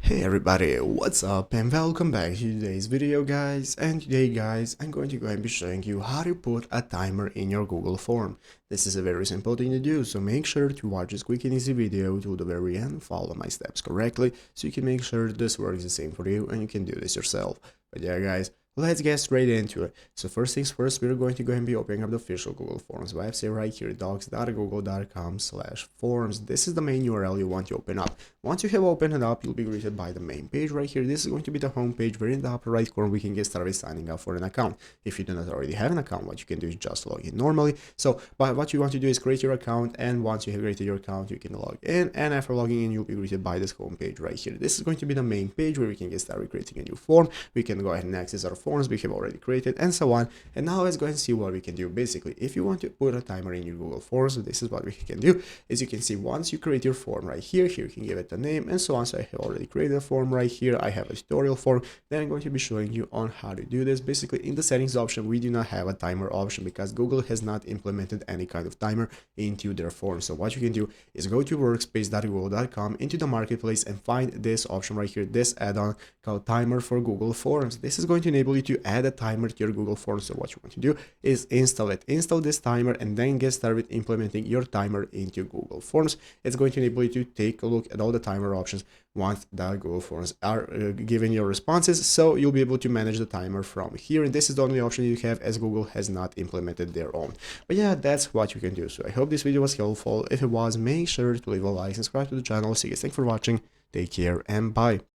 Hey everybody, what's up and welcome back to today's video guys. And today guys, I'm going to go ahead and be showing you how to put a timer in your Google form. This is a very simple thing to do, so make sure to watch this quick and easy video to the very end, follow my steps correctly so you can make sure this works the same for you and you can do this yourself. But yeah guys, let's get straight into it. So first things first, we're going to go ahead and be opening up the official Google Forms website right here, docs.google.com/forms. This is the main URL you want to open up. Once you have opened it up, you'll be greeted by the main page right here. This is going to be the home page where in the upper right corner we can get started signing up for an account. If you do not already have an account, what you can do is just log in normally. So but what you want to do is create your account, and once you have created your account, you can log in, and after logging in, you'll be greeted by this home page right here. This is going to be the main page where we can get started creating a new form. We can go ahead and access our forms we have already created and so on. And now let's go ahead and see what we can do. Basically, if you want to put a timer in your Google Forms, this is what we can do. As you can see, once you create your form right here, you can give it a name and so on. So I have already created a form right here. I have a tutorial form. Then I'm going to be showing you on how to do this. Basically, in the settings option, we do not have a timer option because Google has not implemented any kind of timer into their form. So what you can do is go to workspace.google.com into the marketplace and find this option right here, this add-on called timer for Google Forms. This is going to enable you to add a timer to your Google Forms. So what you want to do is install it, install this timer, and then get started implementing your timer into Google Forms. It's going to enable you to take a look at all the timer options once the Google Forms are giving your responses, so you'll be able to manage the timer from here. And this is the only option you have, as Google has not implemented their own. But yeah, that's what you can do. So I hope this video was helpful. If it was, make sure to leave a like, subscribe to the channel. See you guys, thanks for watching, take care, and bye.